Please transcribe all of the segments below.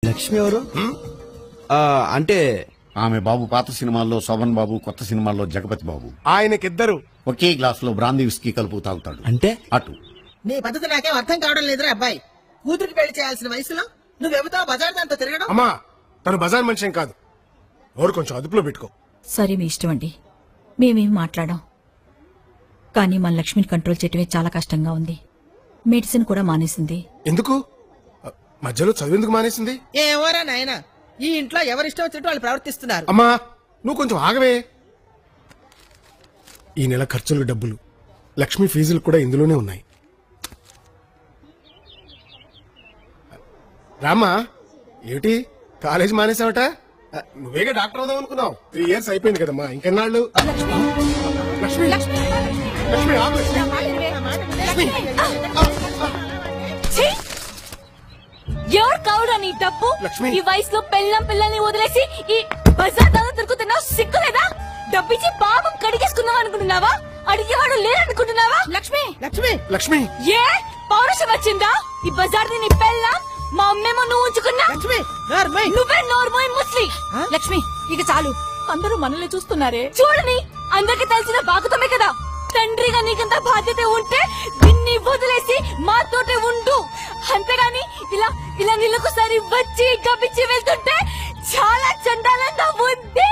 లక్ష్మి ఎవరు? అంటే ఆమె బాబు పాత సినిమాల్లో శోభన్ బాబు, కొత్త సినిమాల్లో జగపతి బాబు. ఆయనకిద్దరు ఒకే గ్లాస్ లో బ్రాందీ విస్కీ కలుపు తాగుతాడు. అంటే అటు నీ పద్ధతి నాకేం అర్థం కావడం లేదురా అబ్బాయి. కూతురికి పెళ్లి చేయాల్సిన వయసులో నువ్వెవతో బజార్ దాంతో తిరగడం. అమ్మా తను బజార్ మనిషి కాదు. ఎవరు కొంచెం అదుపులో పెట్టుకో. సరే మీ ఇష్టం అండి, మేమేం మాట్లాడాం. కానీ మన లక్ష్మిని కంట్రోల్ చేయటమే చాలా కష్టంగా ఉంది. మెడిసిన్ కూడా మానేసింది. ఎందుకు? మధ్యలో చదివేందుకు మానేసింది? ఏమోరా నాయన, ఈ ఇంట్లో ఎవరిష్టం వచ్చినట్టు వాళ్ళు ప్రవర్తిస్తున్నారు. అమ్మా నువ్వు కొంచెం ఆగవే. ఈ నెల ఖర్చులు డబ్బులు, లక్ష్మి ఫీజులు కూడా ఇందులోనే ఉన్నాయి. రామ్మా, ఏమిటి కాలేజ్ మానేసావట? నువ్వేగా డాక్టర్ అవుదాం అనుకున్నావు. 3 years అయిపోయింది కదమ్మా, ఇంకెన్నాళ్ళు? లక్ష్మి లక్ష్మి ఆగు లక్ష్మి. ఎవరు కావుడా నీ తప్పు? లక్ష్మి. ఈ వయసులో పిల్లల్ని వదిలేసి ఈ బజార్ దాకా తిరుగుతున్నావు, సిగ్గులేదా? డబ్బిచ్చి పాపం కడిగేసుకుందాం అనుకుంటున్నావా? అడిగేవాడు లేరనుకుంటున్నావా? లక్ష్మి లక్ష్మి లక్ష్మి ఏ పౌరుషం వచ్చిందా? ఈ బజార్ నీ పెళ్ళ మా అమ్మేమో నువ్వు ఉంచుకున్నా. లక్ష్మి నార్మల్. నువ్వే నోర్మోయ్ ముస్లి. లక్ష్మి ఇక చాలు, అందరూ మనల్ని చూస్తున్నారే. చూడని అందరికి తెలిసిన బాగుతమే కదా. తండ్రిగా నీకంత బాధ్యత ఉంటే దీన్ని వదిలేసి మాతోటే ఉండు. అంతేగాని ఇలా ఇలా నీళ్ళకు సరి వచ్చి గబ్బిచ్చి వెళ్తుంటే చాలా చండాలంగా ఉంది.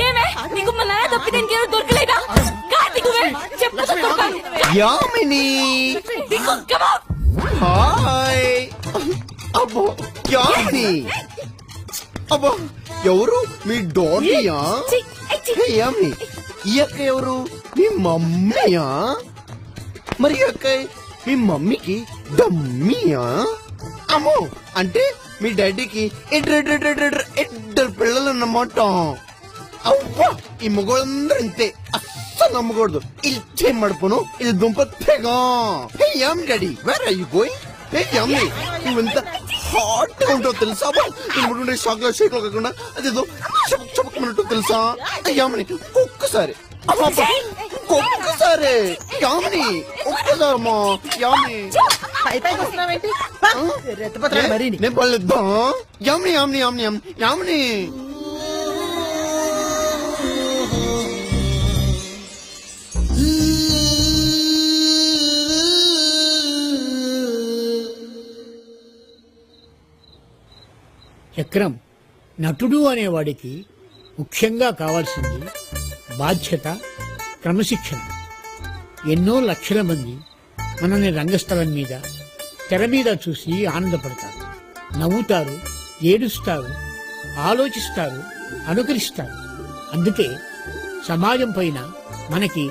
ఏమే నీకు మా నాన్న తప్పితే ఇంకేమో దొరకలేదా? కార్తీకువే చెప్పు. యామిని హాయ్. అబ్బో యామిని, అబ్బో ఎవరు? మీ డాడీయా? యామిని ఈ అక్క ఎవరు? మీ మమ్మీయా? మరి అక్క మీ మమ్మీకి డమ్మీయా? అమ్మో అంటే మీ డాడీకి ఇద్దరు పిల్లలు అన్నమాట. అవ్వా ఈ మగవాళ్ళందరూ ఇంతే, అస్సలు నమ్మకూడదు. ఇచ్చే మడుపును ఇది దుంప తెగ. హే యామ్ daddy, where are you going? Hey యామ్ని, నువ్వెంత హాట్ గా ఉంటావు తెలుసా? నువ్వు షాక్ లో షేక్ లో కాకుండా అదేదో చపకమన్నట్టు తెలుసా? యామ్ని ఒక్కసారి ఒక్కసారి యామిని ఒక్కసారమ్మా. యామిని పైకి వస్తున్నావేంటి? రెత్తపోతున్నా మరి. నేను పడలేద్దా? యామిని యామిని యామిని యామిని చక్రం నటుడు అనేవాడికి ముఖ్యంగా కావాల్సింది బాధ్యత, క్రమశిక్షణ. ఎన్నో లక్షల మంది మనల్ని రంగస్థలం మీద, తెర మీద చూసి ఆనందపడతారు, నవ్వుతారు, ఏడుస్తారు, ఆలోచిస్తారు, అనుకరిస్తారు. అందుకే సమాజం పైన మనకి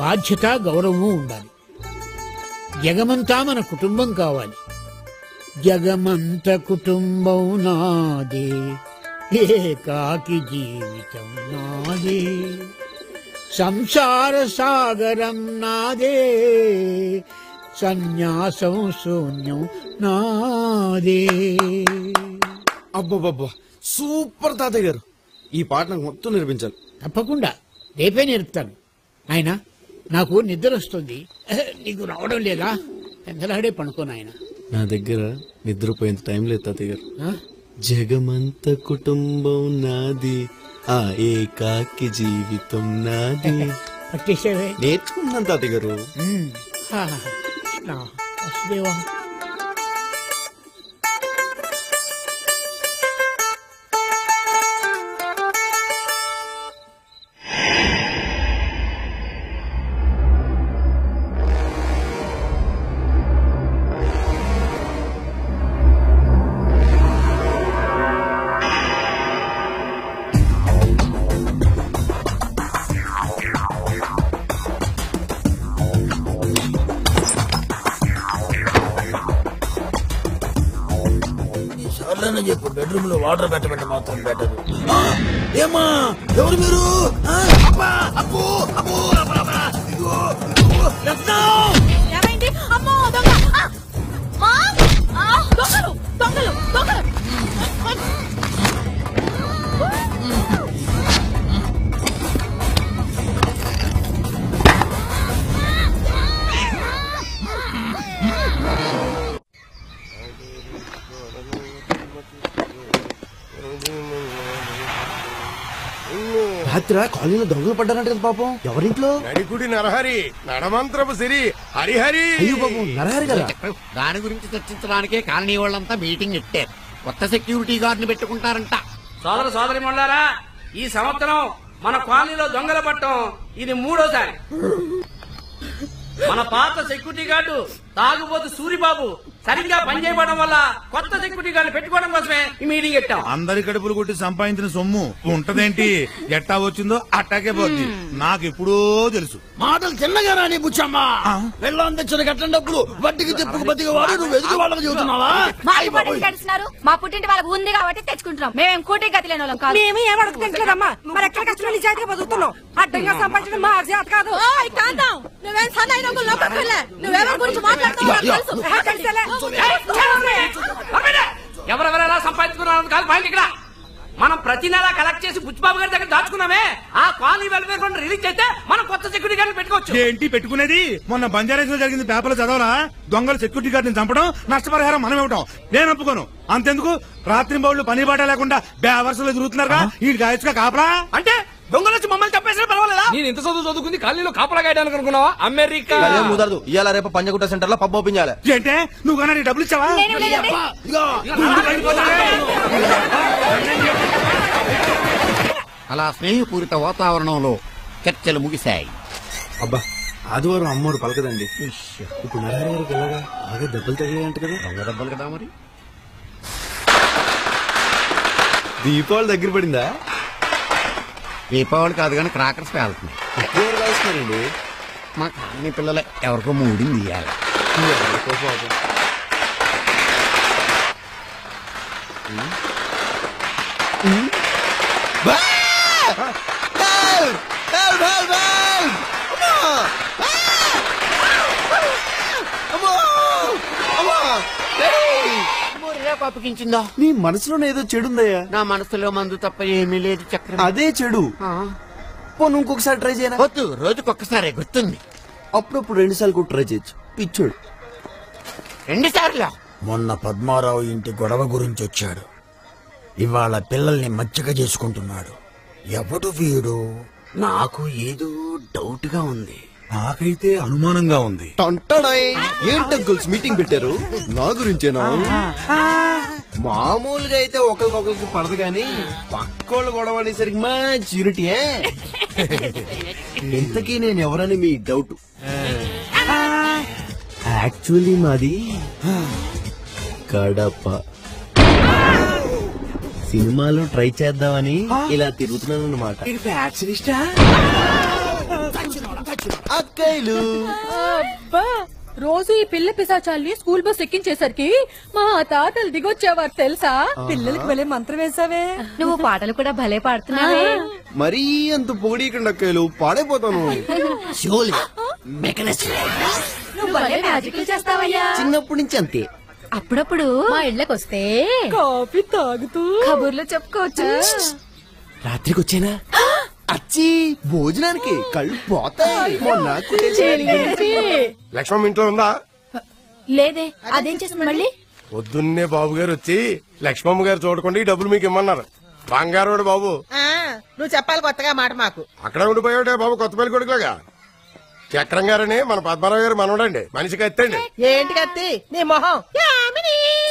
బాధ్యత, గౌరవము ఉండాలి. జగమంతా మన కుటుంబం కావాలి. జగమంత కుటుంబం నాదే, ఏకాకి జీవితం నాదే, సంసార సాగరం నాదే, సన్యాసం శూన్యం నాదే. అబ్బబ్బబ్బా సూపర్ తాతయ్య గారు, ఈ పాట నాకు మొత్తం నేర్పించాలి. తప్పకుండా రేపే నేర్పుతాను. ఆయన నాకు నిద్ర వస్తుంది, నీకు రావడం లేదా? ఎంతలాడే పనుకో నాయన. నా దగ్గర నిద్రపోయేంత టైం లేదు తాతయ్య గారు. జగమంత కుటుంబం నాది, ఆ ఏకాకి జీవితం నాది. పట్టేసేవే. నేర్చుకున్నాను తాతయ్య గారు. వసుదేవా, చెప్పు బెడ్రూమ్ లో వాటర్ పెట్టమంటే మాత్రం బెటర్. ఏమా ఎవరు మీరు? అప్పు అప్పు రాత్రి కాలనీలో దొంగలు పడ్డారంట కదా పాపం. ఎవరింట్లో? నడికుడి నరహరి, నడమంత్రపు సిరి హరిహరి. అయ్యో పాపం నరహరి కదా. దాని గురించి చర్చించడానికే కాలనీ వాళ్ళంతా మీటింగ్ ఇట్టారు. కొత్త సెక్యూరిటీ గార్డుని పెట్టుకుంటారంట. సోదరి మొండారా, ఈ సంవత్సరం మన కాలనీలో దొంగల పట్టం ఇది 3వసారి. మన పాత సెక్యూరిటీ గార్డు తాగుబోతు సూరిబాబు సరిగ్గా పనిచేయడం వల్ల కొత్త సెక్యూరిటీ గార్డు పెట్టుకోవడం కోసమే ఈ మీటింగ్ పెట్టాం. అందరి కడుపులు కొట్టి సంపాదించిన సొమ్ము ఉంటదేంటి? ఎట్టా వచ్చిందో అట్టాకే పోద్ది. నాకు ఎప్పుడో తెలుసు. మాటలు చిన్నగా రాని బుచ్చమ్మా. వెళ్ళం తెచ్చిన కట్టిన డబ్బులు వడ్డీకి చెప్పుకు బతికి వాడు నువ్వు ఎదుగు వాళ్ళకి చెబుతున్నావా? మా పుట్టింటి వాళ్ళకి ఉంది కాబట్టి తెచ్చుకుంటున్నాం. మేమేం కూటి గతి లేని వాళ్ళం కాదు. మేము ఏం అడుగుతుంటలేదమ్మా. మరి ఎక్కడ కష్టం నిజాయితీగా బతుకుతున్నాం. అడ్డంగా సంపాదించడం మా అర్జాత్ కాదు. నువ్వేం సన్నాయి నువ్వెవరి గురించి మాట్లాడుతున్నావు? ఎవరెవరెలా సంపాదించుకున్నాం కాదు పాయింట్ ఇక్కడ. మనం ప్రతి నెల కలెక్ట్ చేసి బుచ్చిబాబు గారి దగ్గర దాచుకున్నామే. ఆ కాలనీ వెల్ఫేర్ ఫండ్ రిలీజ్ అయితే మనం కొత్త సెక్యూరిటీ గార్డు పెట్టుకోవచ్చు. ఏంటి పెట్టుకునేది? మొన్న బంజారాస్ లో జరిగింది పేపర్లో చదవరా? దొంగలు సెక్యూరిటీ గార్డుని చంపడం, నష్టపరిహారం మనం ఇవ్వటం. నేను ఒప్పుకోను. అంతెందుకు రాత్రి బౌళ్ళు పని బాట లేకుండా బేవర్సలో తిరుగుతున్నారుగా. ఈ గాయచుగా కాపలా అంటే దొంగలు వచ్చి మమ్మల్ని చంపేసిన పర్వాలేదా? నేను ఇంత చదువుకుంది కాలనీలో కాపలా గాయడానికి అనుకున్నావా? అమెరికా కుదరదు. ఇవాళ రేపు పంజగుట్ట సెంటర్ లో పబ్ ఓపెన్ చేయాలి. ఏంటే నువ్వు కన్నా డబ్బులు ఇచ్చావా? అలా స్నేహపూరిత వాతావరణంలో చర్చలు ముగిశాయి. అబ్బా ఆదివారం అమ్మోరు పలకదండి. ఇప్పుడు నరహరి గారికి ఎలాగా? బాగా దెబ్బలు తగిలాయంట కదా. దొంగ దెబ్బలు కదా మరి. దీపావళి దగ్గర పడిందా? దీపావళి కాదు కానీ క్రాకర్స్ పేలుతున్నాయి. ఎవరు కాల్స్తున్నారండి? మా కాలనీ పిల్లలే ఎవరికో మూడింది ఇయ్యాలి. పాపకించిందా? నీ మనసులోనే ఏదో చెడుందయ్యా. నా మనసులో మందు తప్ప ఏమీ లేదు చక్రం. అదే చెడు. పోను ఇంకొకసారి ట్రై చేయనా? వద్దు, రోజుకొక్కసారి గుర్తుంది. అప్పుడప్పుడు 2 సార్లు కూడా ట్రై చేయొచ్చు. పిచ్చోడు. 2 సార్లు. మొన్న పద్మారావు ఇంటి గొడవ గురించి వచ్చాడు. ఇవాళ పిల్లల్ని మచ్చిక చేసుకుంటున్నాడు. ఎవడు వీడు? నాకు ఏదో డౌట్ గా ఉంది. నాకైతే అనుమానంగా ఉంది. ఏంటంకుల్స్ మీటింగ్ పెట్టారు? నా గురించేనా? మామూలుగా అయితే ఒకరికొకరికి పడదు కానీ పక్కోళ్ళు గొడవ అనేసరికి మంచి యూనిటీయే. ఇంతకీ నేను ఎవరని మీ డౌట్? యాక్చువల్లీ మాది కడప. సినిమాలో ట్రై చేద్దామని ఇలా తిరుగుతున్నాను అన్నమాట. అక్కయ్యలు రోజు ఈ పిల్ల పిశాచాల్ని స్కూల్ బస్ ఎక్కించేసరికి మా తాతలు దిగొచ్చేవారు తెలుసా? పిల్లలకి భలే మంత్రం వేసావే. నువ్వు పాటలు కూడా భలే పాడుతున్నావే. మరీ అంత పొగిడీకండి అక్కయ్యలు, పాడైపోతాను. నువ్వు భలే మ్యాజిక్లు చేస్తావయ్యా. చిన్నప్పటి నుంచి అంతే. అప్పుడప్పుడు మా ఇళ్ళకి వస్తే కాఫీ తాగుతూ కబుర్లు చెప్పుకోవచ్చు. రాత్రికి వచ్చేనా? అచ్చి భోజనానికి కళ్ళు పోతాయి. లక్ష్మమ్మ ఇంట్లో ఉందా? లేదే. అదేం చేస్తుంది మళ్ళీ? పొద్దున్నే బాబు గారు వచ్చి లక్ష్మమ్మ గారు చూడకుండా ఈ డబ్బులు మీకు ఇమ్మన్నారు. బంగారు బాబు. నువ్వు చెప్పాలి కొత్తగా మాట మాకు. అక్కడ ఉండిపోయాడే బాబు, కొత్త పెళ్లి కొడుకులాగా. చక్రం గారని మన పద్మారావు గారు మనవడండి. మనిషికి ఎత్తండి. ఏంటి కత్తి నీ మొహం?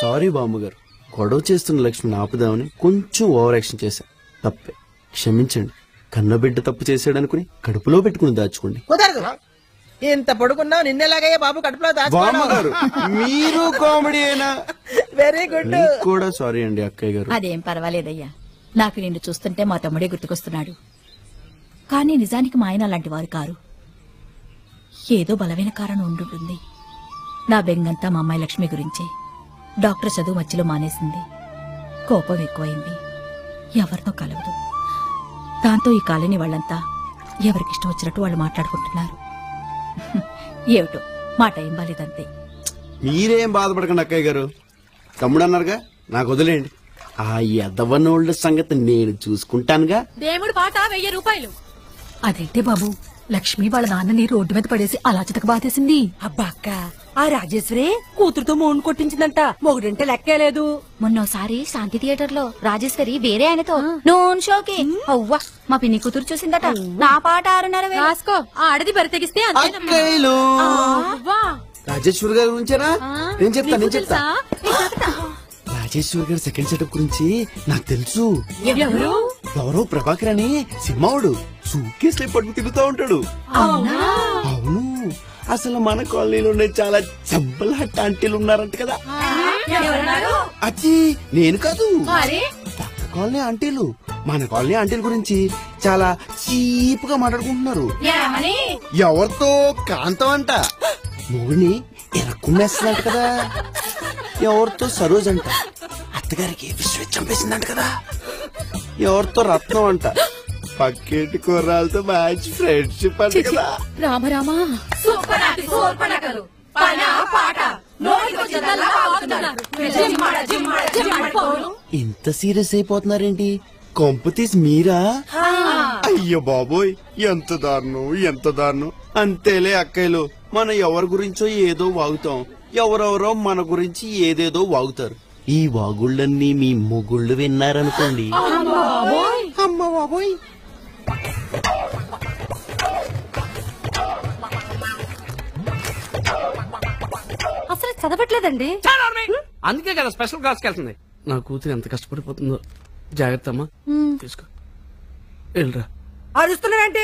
సారీ బామ్మగారు, గొడవ చేస్తున్న లక్ష్మిని ఆపుదామని కొంచెం ఓవర్ యాక్షన్ చేశా. తప్పే, క్షమించండి. కన్నబిడ్డ తప్పు చేసాడనుకుని కడుపులో పెట్టుకుని దాచుకోండి. కుదరదు. ఇంత పడుకున్నావు, నిన్నెలాగే బాబు కడుపులో బామ్మగారు మీరు కామెడీ అయినా. Very good. కూడా సారీ అండి అక్కయ్య గారు. అదేం పర్వాలేదయ్యా. నాకు నిన్ను చూస్తుంటే మా తమ్ముడే గుర్తుకొస్తున్నాడు. కానీ నిజానికి మా ఆయన అలాంటి వారు కారు. ఏదో బలమైన కారణం ఉండుంటుంది. నా బెంగంతా మా అమ్మాయి లక్ష్మి గురించే. డాక్టర్ చదువు మధ్యలో మానేసింది. కోపం ఎక్కువైంది. ఎవరితో కలవదు. దాంతో ఈ కాలనీ వాళ్ళంతా ఎవరికిష్టం వచ్చినట్టు వాళ్ళు మాట్లాడుకుంటున్నారు. ఏమిటో మా టైం బాలేదంతే. మీరేం బాధపడకండి అక్కయ్య గారు. తమ్ముడు అన్నారుగా, నాకు వదిలేండి. ఆ ఎదవనోళ్ళ సంగతి నేను చూసుకుంటానుగా. దేవుడు పాట 1000 రూపాయలు. అదేంటే బాబు, లక్ష్మి వాళ్ళ నాన్నని రోడ్డు మీద పడేసి అలా చితక బాధేసింది. అబ్బా అక్క, ఆ రాజేశ్వరి కూతురుతో మోన్ కొట్టించిందంట. మొగుడంటే లెక్కేలేదు. మొన్నోసారి శాంతి థియేటర్ లో రాజేశ్వరి వేరే ఆయనతో నోన్ షోకి అవ్వా మా పిన్ని కూతురు చూసిందట. నా పాట 6:30 రాసుకో, ఆడది బరి తెగిస్తే అక్కయ్యలు రాజేశ్వరి గారి గురించేనా? నేను చెప్తా రాజేశ్వరి గారి సెకండ్ సెటప్ గురించి నాకు తెలుసు. ఎవరో ప్రభాకర్ అని సినిమావుడు సూట్ కేసులో పడుకు తిరుగుతూ ఉంటాడు. అవును, అసలు మన కాలనీలోనే చాలా చంపల హట్ట ఆంటీలు ఉన్నారంట కదా. అచ్చి నేను కాదు, పక్క కాలనీ ఆంటీలు మన కాలనీ ఆంటీల గురించి చాలా చీప్ గా మాట్లాడుకుంటున్నారు. ఎవరితో కాంతం అంట మొగుడిని ఎరక్కుమ్మేస్తుందంట కదా. ఎవరితో సరోజ్ అంట అత్తగారికి విశ్వ చంపేసిందంట కదా. ఎవరితో రత్నం అంట పక్కేటి కుర్రాలతో మ్యాచ్ ఫ్రెండ్షిప్ అంట కదా. రామరామా ఇంత సీరియస్ అయిపోతున్నారేంటి? కొంప తీసి మీరా? అయ్యో బాబోయ్, ఎంత దారుణం. అంతేలే అక్కయ్యలు, మనం ఎవరి గురించో ఏదో వాగుతాం, ఎవరెవరో మన గురించి ఏదేదో వాగుతారు. ఈ వాగుళ్ళన్నీ మీ మొగుళ్ళు విన్నారనుకోండి. అమ్మ బాబోయ్. అసలు చదవట్లేదండి. అందుకే కదా స్పెషల్ క్లాస్కి వెళ్తుంది. నా కూతురు ఎంత కష్టపడిపోతుందో. జాగ్రత్త అమ్మా, తీసుకో, వెళ్ళరా. అరుస్తున్నాడంటే